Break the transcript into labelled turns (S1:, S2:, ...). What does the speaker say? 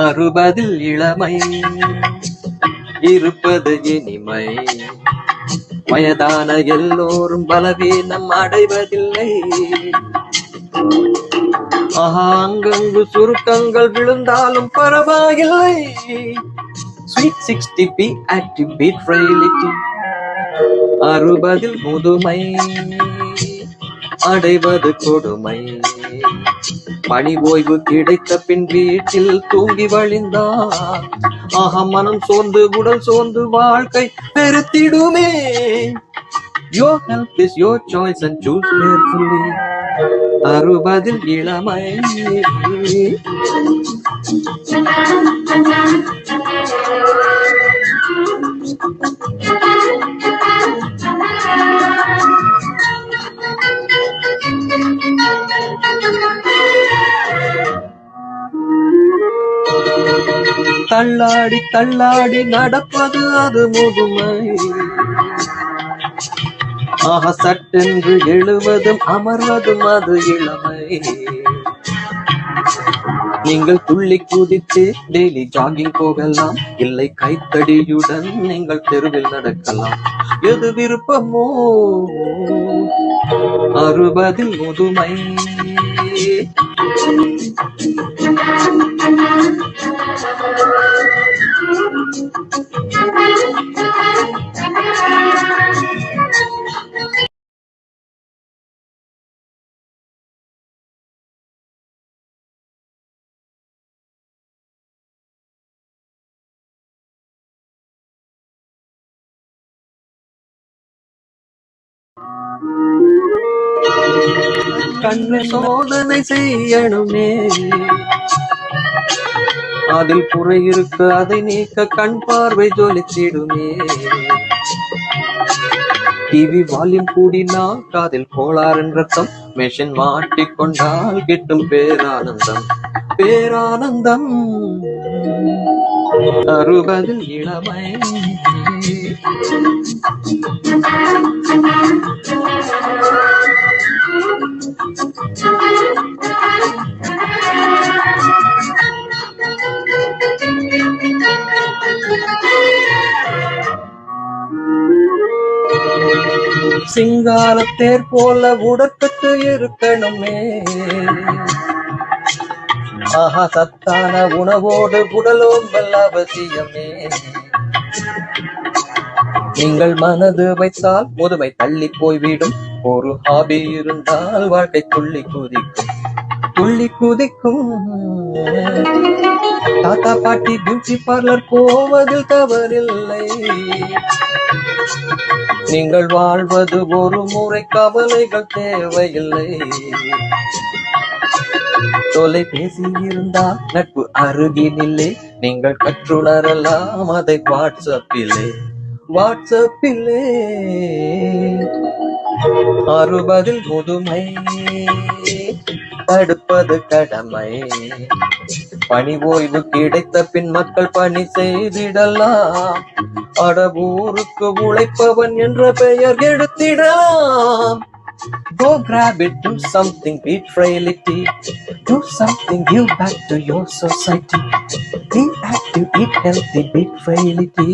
S1: அறுபதில் இளமை இருப்பது இனிமை, வயதான எல்லோரும் பலவீனம் அடைவதில்லை. அங்கங்கு சுருக்கங்கள் விழுந்தாலும் பரவாயில்லை. Sweet 60p active beat frailty. 60 முதுமை அடைவது கொடுமை. பணி ஓய்வு கிடைத்த பின் வீட்டில் தூங்கி வழிந்தார். மனம் சோர்ந்து உடல் சோர்ந்து வாழ்க்கை பெருத்திடுமே. Your health is your choice and choose carefully. 60 இளமை. தள்ளாடி தள்ளாடி நடப்பது அது முதுமை. சட்டென்று எழுவதும் அமர்வதும் அது இளமை. நீங்கள் துள்ளி குதித்து டெய்லி ஜாகிங் போகலாம், இல்லை கைத்தடியுடன் நீங்கள் தெருவில் நடக்கலாம். எது விருப்பமோ 60 முதுமை. கண்ணு சோதனை செய்யணுமே, அதில் குறை இருக்கு அதை நீக்க கண் பார்வை ஜொலித்திடுமே. டிவி வால்யூம் கூடினால் காதில் கோளாறின் ரத்தம், மெஷின் மாட்டிக்கொண்டால் கிட்டும் பேரானந்தம். பேரானந்தம் 60 இளமை. சிங்காரத்தேர் போல உடற்கட்டு இருக்கணுமே. சத்தான உணவோடு உடலோம்பல் அவசியமே. நீங்கள் மனது வைத்தால் முதுமை தள்ளி போய்விடும். ஒரு ஹாபி இருந்தால் வாழ்க்கை துள்ளி குதிக்கும். துள்ளி குதிக்கும். தாத்தா பாட்டி பியூட்டி பார்லர் போவதில் தவறில்லை. நீங்கள் வாழ்வது ஒரு முறை, கவலைகள் தேவையில்லை. தொலைபேசி இருந்தால் நட்பு அருகினில்லை. நீங்கள் கற்றுணரலாம் அதை வாட்ஸ்அப்பிலே. 60 முதுமை தடுப்பது கடமை. பணி ஓய்வு கிடைத்த பின் மக்கள் பணி செய்திடலாம். அடவூருக்கு உழைப்பவன் என்ற பெயர் எடுத்திடலாம். Go grab it, do something, beat frailty. Do something, give back to your society. Be active, eat healthy, beat frailty.